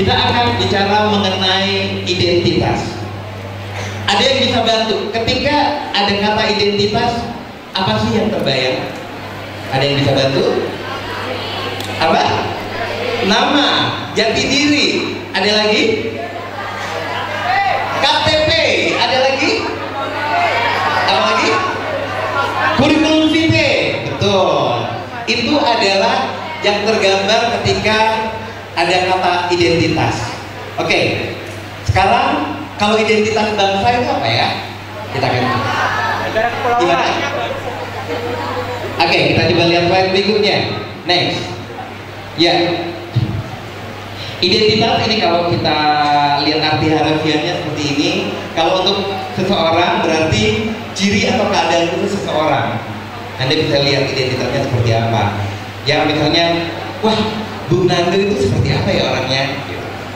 kita akan bicara mengenai identitas. Ada yang bisa bantu? Ketika ada kata identitas, apa sih yang terbayang? Ada yang bisa bantu? Apa? Nama, jati diri. Ada lagi? KTP. Ada lagi? Apa lagi? Kurikulum vitae. Betul. Itu adalah yang tergambar ketika ada kata identitas. Oke. Sekarang kalau identitas bangsa itu apa ya? Kita akan gimana? Oke, kita coba lihat slide berikutnya. Next. Ya. Identitas ini kalau kita lihat arti harafiahnya seperti ini, kalau untuk seseorang berarti ciri atau keadaan khusus seseorang. Anda bisa lihat identitasnya seperti apa. Ya misalnya, wah Bung Nando itu seperti apa ya orangnya?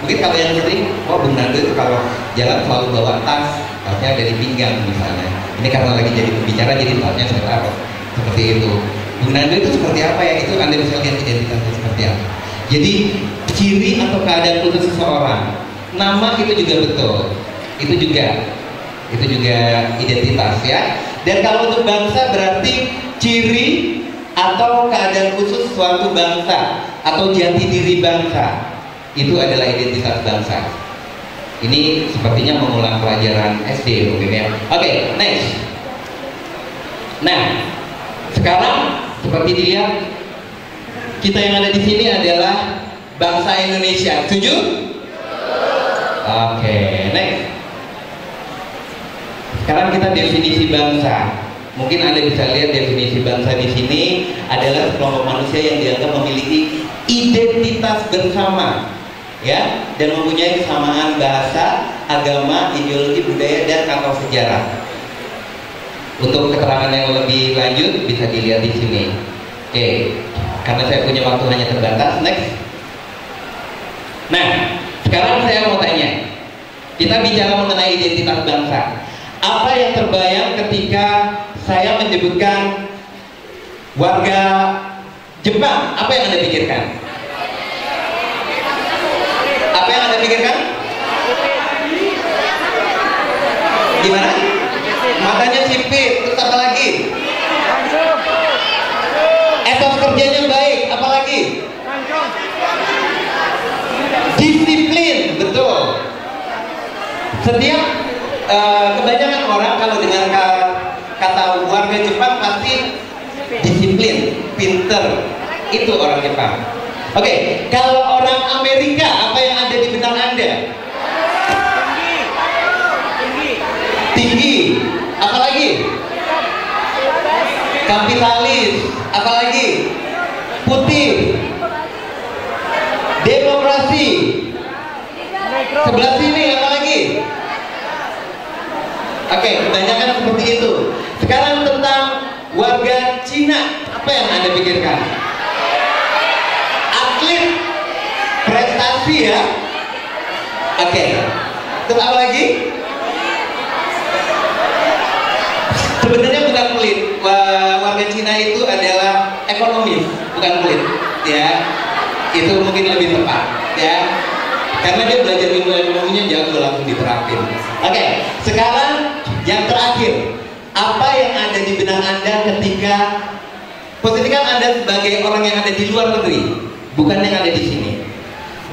Mungkin kalau yang sering, wah Bung Nando itu kalau jalan selalu bawa tas, tasnya dari pinggang misalnya. Ini karena lagi jadi pembicara, jadi tasnya seperti itu. Bung Nando itu seperti apa ya? Itu Anda bisa lihat identitasnya seperti apa. Jadi ciri atau keadaan khusus seseorang. Nama itu juga betul. Itu juga identitas ya. Dan kalau untuk bangsa berarti ciri atau keadaan khusus suatu bangsa atau jati diri bangsa. Itu adalah identitas bangsa. Ini sepertinya mengulang pelajaran SD mungkin ya. Oke, next. Nah, sekarang seperti dilihat kita yang ada di sini adalah bangsa Indonesia. Setuju? Oke, next. Sekarang kita definisi bangsa. Mungkin Anda bisa lihat definisi bangsa di sini adalah sekelompok manusia yang dianggap memiliki identitas bersama, ya, dan mempunyai kesamaan bahasa, agama, ideologi, budaya, dan atau sejarah. Untuk keterangan yang lebih lanjut bisa dilihat di sini. Oke, karena saya punya waktu hanya terbatas. Next. Nah, sekarang saya mau tanya. Kita bicara mengenai identitas bangsa. Apa yang terbayang ketika saya menyebutkan warga Jepang? Apa yang Anda pikirkan? Apa yang Anda pikirkan? Gimana? Matanya sipit, terus apa lagi? Etos kerjanya baik, apa lagi? Disiplin, betul. Setiap kebanyakan orang kalau dengar kata warga Jepang pasti disiplin, pinter, itu orang Jepang. Oke, kalau orang Amerika apa yang ada di benak Anda? Tinggi, apa lagi? Kapitalis, apa lagi? Putih, demokrasi. Sebelah sini apa lagi? Oke, kebanyakan seperti itu. Sekarang tentang warga Cina, apa yang Anda pikirkan? Atlet, prestasi ya. Oke, terus apa lagi? Sebenarnya bukan kulit. Warga Cina itu adalah ekonomis, bukan kulit, ya. Itu mungkin lebih tepat, ya. Karena dia belajar ilmu ekonominya jago langsung diterapin. Oke, sekarang yang terakhir, apa yang ada di benak Anda ketika posisikan Anda sebagai orang yang ada di luar negeri, bukan yang ada di sini.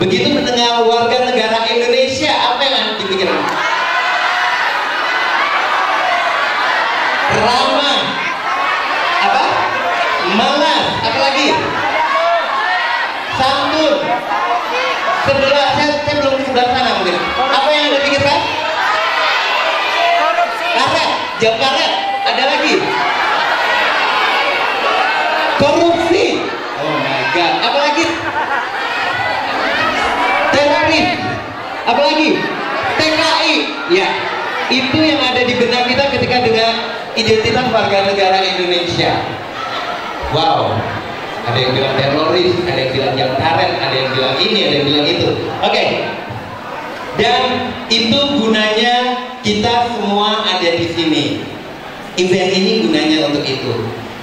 Begitu mendengar warga negara Indonesia, apa yang Anda dipikirkan? Ramah, apa? Malas, apa lagi? Santun. Sebelah saya belum di sebelah sana mungkin. Apa yang Anda pikirkan? Karet, jam karet. Ada lagi? Korupsi. Oh my god. Apa lagi? Teroris. Apa lagi? TKI. Ya, itu yang ada di benak kita ketika dengan identitas warga negara Indonesia. Wow. Ada yang bilang teroris, ada yang bilang jam karet, ada yang bilang ini, ada yang bilang itu. Oke. Dan itu gunanya kita semua ada di sini. Event ini gunanya untuk itu.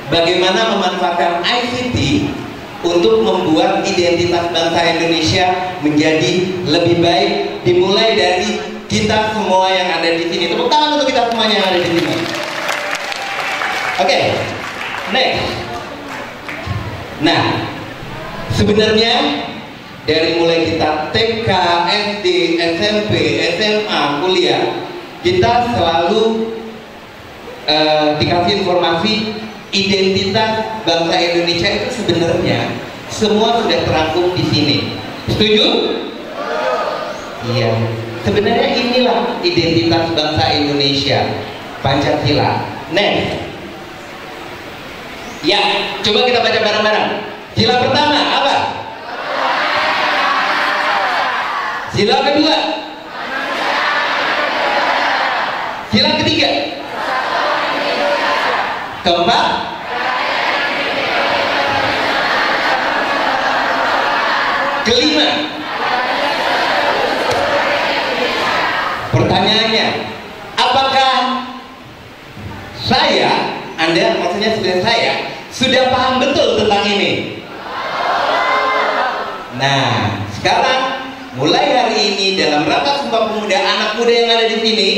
Bagaimana memanfaatkan ICT untuk membuat identitas bangsa Indonesia menjadi lebih baik, dimulai dari kita semua yang ada di sini. Tepuk tangan untuk kita semuanya yang ada di sini. Oke, next. Nah, sebenarnya dari mulai kita TK, SD, SMP, SMA, kuliah, kita selalu dikasih informasi identitas bangsa Indonesia itu sebenarnya semua sudah terangkum di sini. Setuju? Iya. Sebenarnya inilah identitas bangsa Indonesia, Pancasila. Next. Ya, coba kita baca bareng-bareng. Sila pertama apa? Sila kedua? Sila ketiga? Keempat? Kelima? Pertanyaannya, apakah Anda, maksudnya sebenarnya saya, sudah paham betul tentang ini? Nah, sekarang mulai hari ini dalam rangka Sumpah Pemuda, anak muda yang ada di sini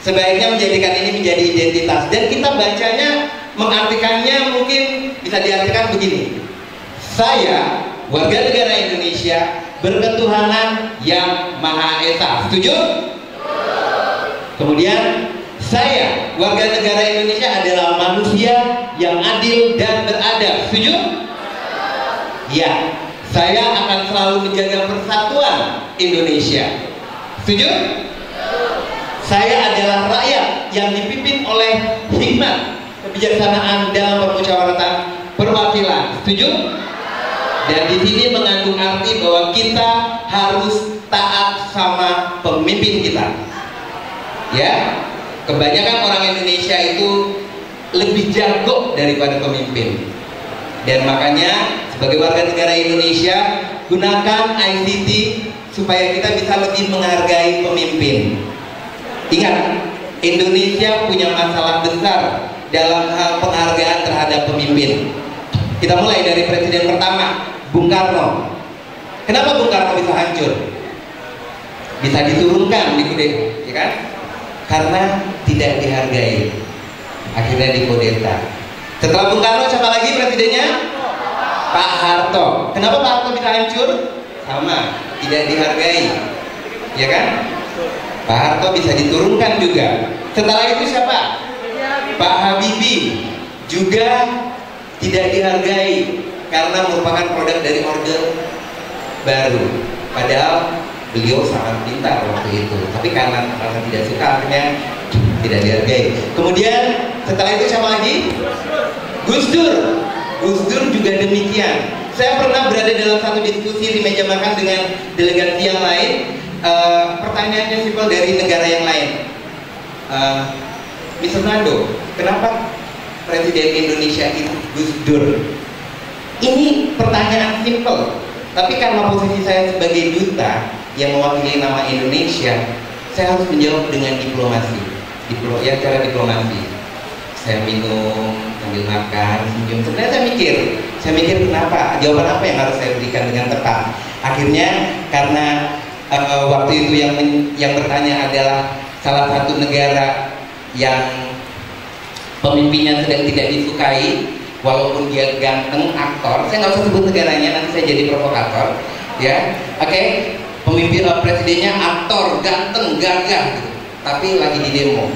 sebaiknya menjadikan ini menjadi identitas. Dan kita bacanya, mengartikannya mungkin bisa diartikan begini: saya, warga negara Indonesia, berketuhanan yang Maha Esa. Setuju? Kemudian, saya, warga negara Indonesia, adalah manusia yang adil dan beradab. Setuju? Ya. Saya akan selalu menjaga persatuan Indonesia. Setuju? Saya adalah rakyat yang dipimpin oleh hikmat kebijaksanaan dalam permusyawaratan perwakilan. Setuju? Dan di sini mengandung arti bahwa kita harus taat sama pemimpin kita. Ya, kebanyakan orang Indonesia itu lebih jago daripada pemimpin. Dan makanya sebagai warga negara Indonesia, gunakan ICT supaya kita bisa lebih menghargai pemimpin. Ingat, Indonesia punya masalah besar dalam hal penghargaan terhadap pemimpin. Kita mulai dari presiden pertama, Bung Karno. Kenapa Bung Karno bisa hancur? Bisa diturunkan di kudeta, ya kan? Karena tidak dihargai. Akhirnya dikudeta. Setelah Bung Karno, siapa lagi presidennya? Pak Harto. Kenapa Pak Harto bisa hancur? Sama, tidak dihargai, ya kan? Pak Harto bisa diturunkan juga. Setelah itu siapa? Pak Habibie juga tidak dihargai karena merupakan produk dari Orde Baru. Padahal beliau sangat pintar waktu itu, tapi karena merasa tidak suka akhirnya tidak dihargai. Kemudian setelah itu siapa lagi? Gus Dur. Gus Dur juga demikian. Saya pernah berada dalam satu diskusi di meja makan dengan delegasi yang lain. Pertanyaannya simpel dari negara yang lain. Miss Fernando, kenapa Presiden Indonesia itu Gus Dur? Ini pertanyaan simpel, tapi karena posisi saya sebagai duta yang mewakili nama Indonesia, saya harus menjawab dengan diplomasi. Cara diplomasi. Saya minum sambil makan, senyum. Sebenarnya saya mikir kenapa, jawaban apa yang harus saya berikan dengan tepat. Akhirnya karena waktu itu yang bertanya adalah salah satu negara yang pemimpinnya sedang tidak disukai, walaupun dia ganteng, aktor. Saya nggak usah sebut negaranya, nanti saya jadi provokator, ya. Oke, pemimpin presidennya aktor, ganteng, gagah, gitu. Tapi lagi di demo.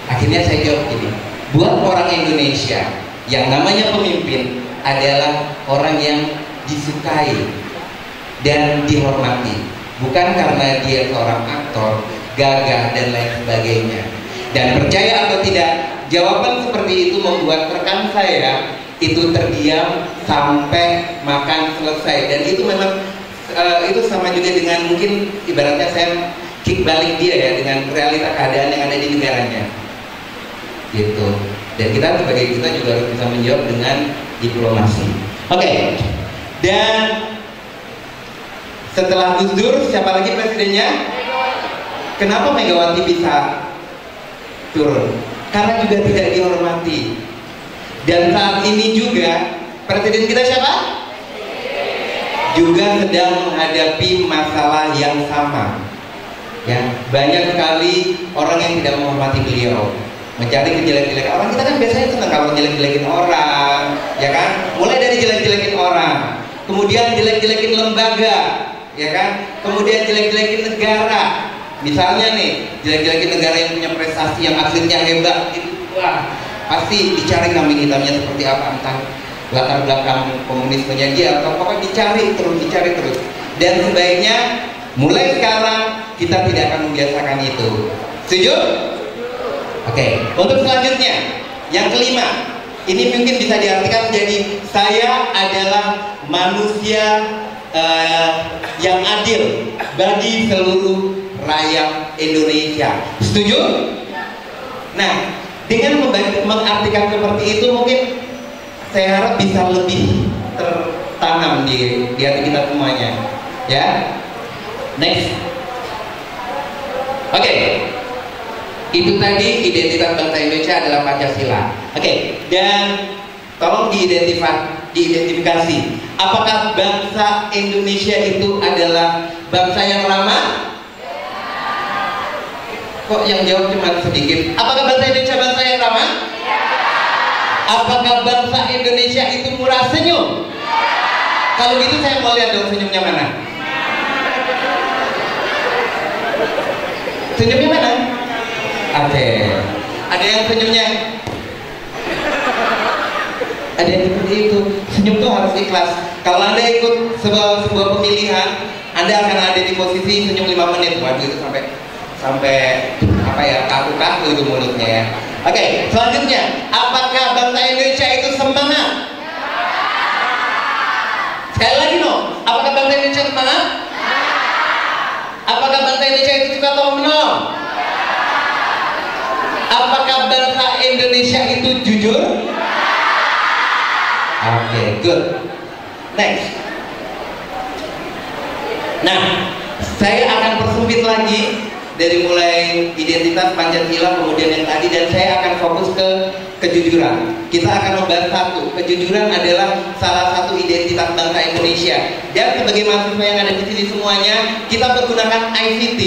Akhirnya saya jawab gini, buat orang Indonesia, yang namanya pemimpin adalah orang yang disukai dan dihormati, bukan karena dia seorang aktor, gagah, dan lain sebagainya. Dan percaya atau tidak, jawaban seperti itu membuat rekan saya itu terdiam sampai makan selesai. Dan itu memang itu sama juga dengan, mungkin ibaratnya saya kick balik dia ya, dengan realita keadaan yang ada di negaranya gitu. Dan kita sebagai kita juga harus bisa menjawab dengan diplomasi. Oke. Dan setelah Gus Dur, siapa lagi presidennya? Kenapa Megawati bisa turun? Karena juga tidak dihormati. Dan saat ini juga Presiden kita siapa? Juga sedang menghadapi masalah yang sama. Ya, banyak sekali orang yang tidak menghormati beliau, mencari kejelek-jelekan orang. Kita kan biasanya senang kalau jelek-jelekin orang, ya kan? Mulai dari jelek-jelekin orang, kemudian jelek-jelekin lembaga, ya kan? Kemudian jelek-jelekin negara. Misalnya nih, jelek-jelekin negara yang punya prestasi yang akhirnya hebat, itu wah, pasti dicari kambing hitamnya seperti apa, entah latar belakang komunismenya dia atau pokoknya dicari terus. Dan sebaiknya mulai sekarang kita tidak akan membiasakan itu. Setuju? Oke. Untuk selanjutnya, yang kelima, ini mungkin bisa diartikan menjadi saya adalah manusia yang adil bagi seluruh rakyat Indonesia. Setuju? Nah, dengan mengartikan seperti itu mungkin saya harap bisa lebih tertanam di hati kita semuanya. Ya. Next. Oke. Itu tadi identitas bangsa Indonesia adalah Pancasila. Oke. Dan tolong diidentifikasi. Apakah bangsa Indonesia itu adalah bangsa yang ramah? Kok yang jawab cuma sedikit? Apakah bangsa Indonesia bangsa yang ramah? Apakah bangsa Indonesia itu murah senyum? Kalau gitu saya mau lihat dong senyumnya mana? Senyumnya mana? Oke. Ada yang senyumnya? Ada yang seperti itu. Senyum tuh harus ikhlas. Kalau Anda ikut sebuah pemilihan, Anda akan ada di posisi senyum 5 menit. Waduh, itu sampai apa ya, kaku-kaku itu mulutnya ya. Oke, selanjutnya, apakah bangsa Indonesia itu semangat? Sekali lagi no, apakah bangsa Indonesia semangat? Apakah bangsa Indonesia itu suka tolong menolong? Apakah bangsa Indonesia itu jujur? Oke, good. Next. Nah, saya akan persempit lagi dari mulai identitas Pancasila kemudian yang tadi, dan saya akan fokus ke kejujuran. Kita akan membahas satu. Kejujuran adalah salah satu identitas bangsa Indonesia. Dan sebagai mahasiswa yang ada di sini semuanya, kita menggunakan ICT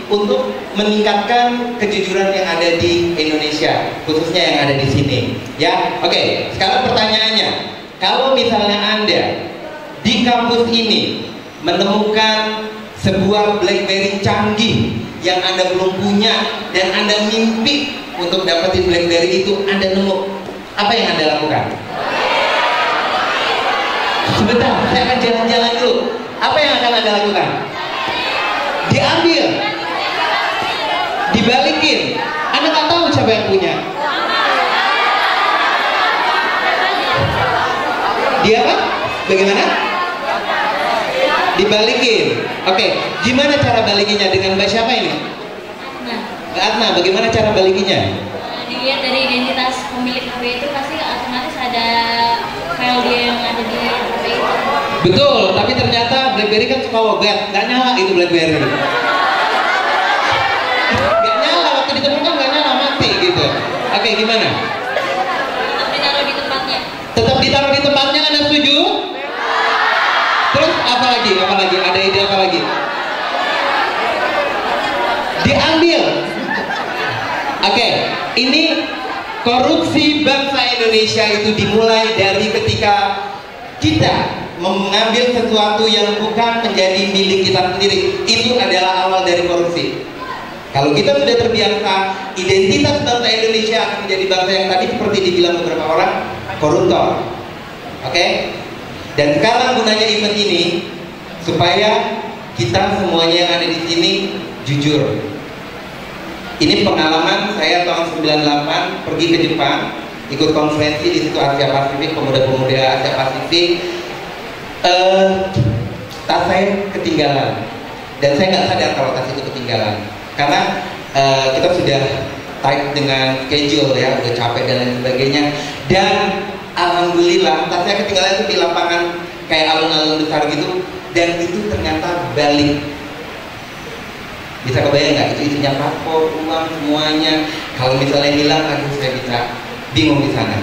untuk meningkatkan kejujuran yang ada di Indonesia, khususnya yang ada di sini. Ya, oke. Sekarang pertanyaannya, kalau misalnya Anda di kampus ini menemukan sebuah BlackBerry canggih yang Anda belum punya dan Anda mimpi untuk dapetin BlackBerry itu, Anda nemu, apa yang Anda lakukan? Sebentar, saya akan jalan-jalan dulu. Apa yang akan Anda lakukan? Diambil, dibalikin. Anda nggak tahu siapa yang punya. Dia apa? Bagaimana? Dibalikin. Oke, gimana cara balikinnya? Dengan Mbak siapa ini? Mbak Atna, bagaimana cara balikinnya? Dilihat dari identitas pemilik HP itu pasti otomatis ada file dia yang ada di HP itu. Betul, tapi ternyata BlackBerry kan suka logat, nggak nyala itu BlackBerry. Nggak nyala, waktu ditemukan nggak nyala, mati gitu. Oke, gimana? Tetap ditaruh di tempatnya. Tetap ditaruh di tempatnya, Anda setuju? Terus apa lagi? Apa lagi? Ada ide apa lagi? Diambil. Oke, ini korupsi bangsa Indonesia itu dimulai dari ketika kita mengambil sesuatu yang bukan menjadi milik kita sendiri. Itu adalah awal dari korupsi. Kalau kita sudah terbiasa, identitas bangsa Indonesia akan menjadi bangsa yang tadi seperti dibilang beberapa orang, koruptor. Oke? Dan sekarang gunanya event ini supaya kita semuanya yang ada di sini jujur. Ini pengalaman saya tahun 98 pergi ke Jepang, ikut konferensi di situ Asia Pasifik, pemuda-pemuda Asia Pasifik. Tas saya ketinggalan dan saya nggak sadar kalau tas itu ketinggalan karena kita sudah tight dengan schedule ya, udah capek dan lain sebagainya. Dan alhamdulillah tas saya ketinggalan itu di lapangan kayak alun-alun besar gitu, dan itu ternyata balik. Bisa kebayang nggak? Itu isinya paspor, uang, semuanya. Kalau misalnya hilang, aduh saya bisa bingung di sana.